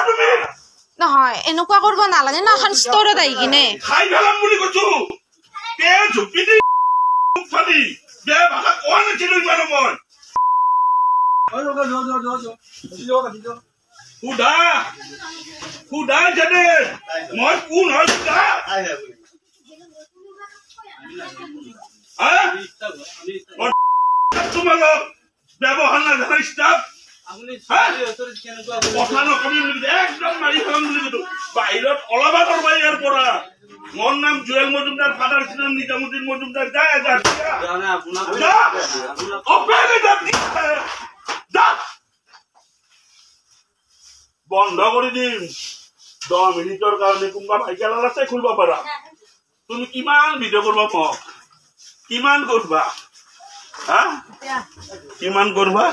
তুমি নহয় এনেকুৱা কৰিব নালাগে না এখন ষ্টৰত আহি কিনে খাই গেলাম বুলি কৈছো কে ঝুপি দি ফালি বে ভাষা কোৱা নাছিলো ইমান মই সুধা সুধা জানে মই কোন হয় সুধা তোমালোক ব্যৱহাৰ নাজানা ষ্টাফ কথা নকবি বুলি একদম মাৰি পেলাম বুলি কৈছো বাহিৰত ওলাবা কৰবা ইয়াৰ পৰা মোৰ নাম জুৱেল মজুমদাৰ ফাদাৰ নাম নিজামুদ্দিন মজুমদাৰ বন্ধ কৰি দিম 10 মিনিটৰ কাৰণে কোনোবা ভাইকেল আছে খুলিব পাৰা তুমি কিমান ভিডিঅ' কৰবা মোক কিমান কৰবা কিমান কৰবা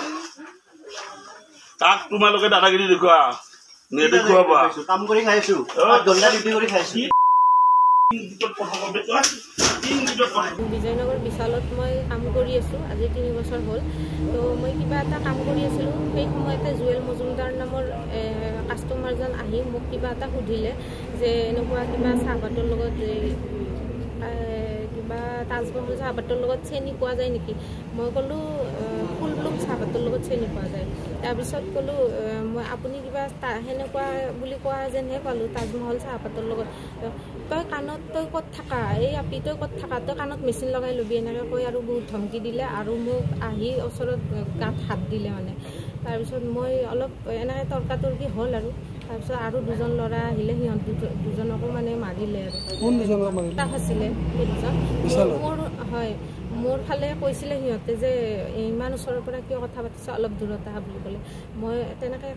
তাক তোমালোকে দাদাগিৰি দেখুৱা নেদেখুৱাবা কাম কৰি খাইছো দণ্ডা ডিউটি কৰি খাইছো বিজয়নগৰ বিশালত মই কাম কৰি আছো আজি 3 বছৰ হ'ল তো মই কিবা এটা কাম কৰি আছিলো সেই সময়তে জুৱেল মজুমদাৰ নামৰ কাষ্টমাৰজন আহি মোক কিবা এটা সুধিলে যে এনেকুৱা কিবা চাহপাতৰ লগত কিবা তাজমহল চাহপাতৰ লগত চেনি পোৱা যায় নেকি মই ক'লো ফুল ব্লুম চাহপাতৰ লগত চেনি পোৱা যায় তাৰপিছত ক'লো মই আপুনি কিবা সেনেকুৱা বুলি কোৱা যেনহে পালোঁ তাজমহল চাহপাতৰ লগত তই কাণত তই ক'ত থাকা এই আপি তই ক'ত থাকা তই কাণত মেচিন লগাই ল'বি এনেকৈ কৈ আৰু বহুত ধমকি দিলে আৰু মোক আহি ওচৰত গাত হাত দিলে মানে তাৰপিছত মই অলপ এনেকৈ তৰ্কাতৰ্কি হ'ল আৰু তাৰপিছত আৰু দুজন ল'ৰা আহিলে সিহঁত দুজনকো মানে মাৰিলে আৰু কোন দুজনক মাৰিলে তাক আছিলে সেই দুজন মোৰ হয় মোৰ ফালে কৈছিলে সিহঁতে যে ইমান ওচৰৰ পৰা কিয় কথা পাতিছে অলপ দূৰত আহা বুলি ক'লে মই তেনেকৈ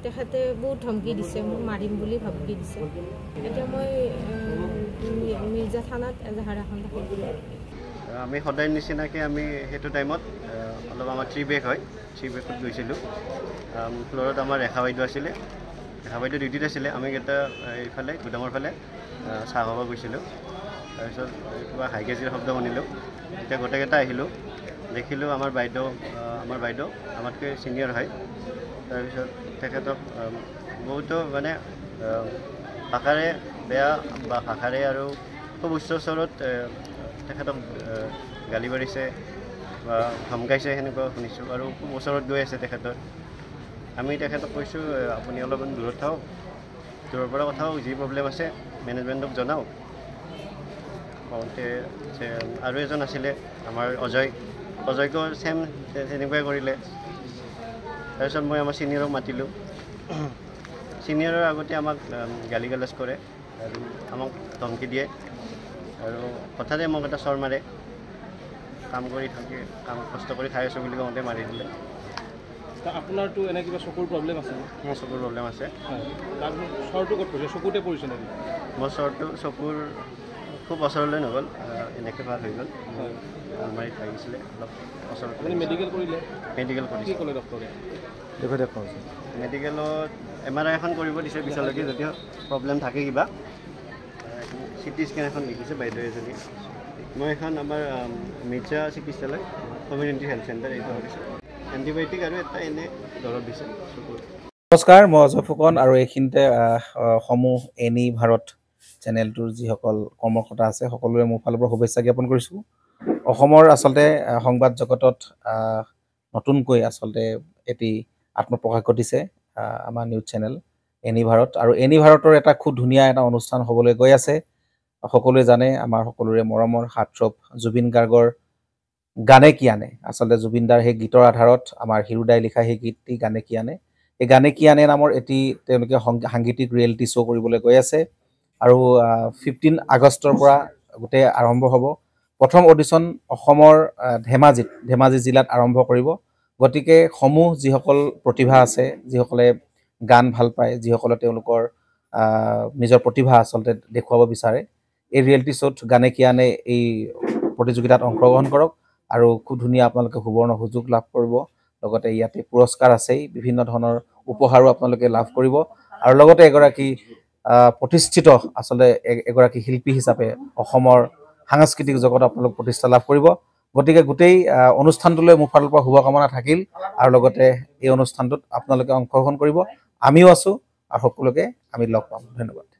তেখেতে বহুত ধমকি দিছে মোক মাৰিম বুলি ভাবকি দিছে এতিয়া মই মিৰ্জা থানাত এজাহাৰ এখন দাখিল কৰিলোঁ আমি সদায় নিচিনাকৈ আমি সেইটো টাইমত অলপ আমাৰ 3 বেগ হয় 3 বেগত গৈছিলোঁ ফ্ল'ৰত আমাৰ ৰেখা বাইদেউ আছিলে ৰেখা বাইদেউ ডিউটিত আছিলে আমি কেইটা এইফালে গুদামৰ ফালে চাহ খাব গৈছিলোঁ তাৰপিছত কিবা হাই কেজিৰ শব্দ শুনিলোঁ এতিয়া গোটেইকেইটা আহিলোঁ দেখিলোঁ আমাৰ বাইদেউ আমাতকৈ ছিনিয়ৰ হয় তাৰপিছত তেখেতক বহুতো মানে ভাষাৰে বেয়া বা ভাষাৰে আৰু খুব উচ্চ স্বৰত তেখেতক গালি পাৰিছে বা ধমকাইছে সেনেকুৱা শুনিছোঁ আৰু খুব ওচৰত গৈ আছে তেখেতৰ আমি তেখেতক কৈছোঁ আপুনি অলপমান দূৰত থাকক দূৰৰ পৰা কথা হওক যি প্ৰব্লেম আছে মেনেজমেণ্টক জনাওক কওঁতে আৰু এজন আছিলে আমাৰ অজয়কো ছেম তেনেকুৱাই কৰিলে তাৰপিছত মই আমাৰ ছিনিয়ৰক মাতিলোঁ ছিনিয়ৰৰ আগতে আমাক গালি গালাজ কৰে আৰু আমাক ধমকি দিয়ে আৰু হঠাতে মোক এটা চৰ মাৰে কাম কষ্ট কৰি খাই আছোঁ বুলি কওঁতে মাৰি দিলে আপোনাৰতো এনে কিবা চকুৰ প্ৰব্লেম আছে মোৰ চকুৰ প্ৰব্লেম আছে তাৰপিছত চৰটো ক'ত পৰিছে চকুতে পৰিছে নেকি মোৰ চকুৰ খুব ওচৰলৈ নগ'ল এনেকৈ ভাল হৈ গ'ল আলমাৰীত লাগিছিলে অলপ ওচৰত আপুনি মেডিকেল কৰিলে মেডিকেল কৰিছে কি ক'লে ডক্টৰে মেডিকেলত MRI এখন কৰিব দিছে পিছলৈকে যদিও প্ৰব্লেম থাকে কিবা CT স্কেন এখন লিখিছে বাইদেউ এজনী মই এখন আমাৰ মিৰ্জা চিকিৎসালয় কমিউনিটি হেল্থ চেণ্টাৰ এইটো ভাবিছোঁ এণ্টিবায়'টিক আৰু এটা এনে দৰৱ দিছে চকুৰ নমস্কাৰ মই অজয় ফুকন আৰু এইখিনিতে সমূহ এনি ভাৰত চেনেলটোৰ যিসকল কৰ্মকৰ্তা আছে সকলোৰে মোৰ ফালৰ পৰা শুভেচ্ছা জ্ঞাপন কৰিছোঁ অসমৰ আচলতে সংবাদ জগতত নতুনকৈ আচলতে এটি আত্মপ্ৰকাশ ঘটিছে আমাৰ নিউজ চেনেল এনি ভাৰত আৰু এনি ভাৰতৰ এটা খুব ধুনীয়া এটা অনুষ্ঠান হ'বলৈ গৈ আছে সকলোৱে জানে আমাৰ সকলোৰে মৰমৰ হাৰ্টথ্ৰব জুবিন গাৰ্গৰ গানে কি আনে আচলতে জুবিনদাৰ সেই গীতৰ আধাৰত আমাৰ হিৰুদাই লিখা সেই গীতটি গানে কি আনে এই গানে কি আনে নামৰ এটি তেওঁলোকে সাংগীতিক ৰিয়েলিটি শ্ব' কৰিবলৈ গৈ আছে আৰু 15 আগষ্টৰ পৰা গোটেই আৰম্ভ হ'ব প্ৰথম অডিশ্যন অসমৰ ধেমাজি জিলাত আৰম্ভ কৰিব গতিকে সমূহ যিসকল প্ৰতিভা আছে যিসকলে গান ভাল পায় যিসকলে তেওঁলোকৰ নিজৰ প্ৰতিভা আচলতে দেখুৱাব বিচাৰে এই ৰিয়েলিটি শ্ব'ত গানে কি আনে এই প্ৰতিযোগিতাত অংশগ্ৰহণ কৰক আৰু খুব ধুনীয়া আপোনালোকে সুবৰ্ণ সুযোগ লাভ কৰিব লগতে ইয়াতে পুৰস্কাৰ আছেই বিভিন্ন ধৰণৰ উপহাৰো আপোনালোকে লাভ কৰিব আৰু লগতে এগৰাকী প্ৰতিষ্ঠিত আচলতে এগৰাকী শিল্পী হিচাপে অসমৰ সাংস্কৃতিক জগত আপোনালোক প্ৰতিষ্ঠা লাভ কৰিব গতিকে গোটেই অনুষ্ঠানটোলৈ মোৰ ফালৰ পৰা শুভকামনা থাকিল আৰু লগতে এই অনুষ্ঠানটোত আপোনালোকে অংশগ্ৰহণ কৰিব আমিও আছো আৰু সকলোকে আমি লগ পাম। ধন্যবাদ।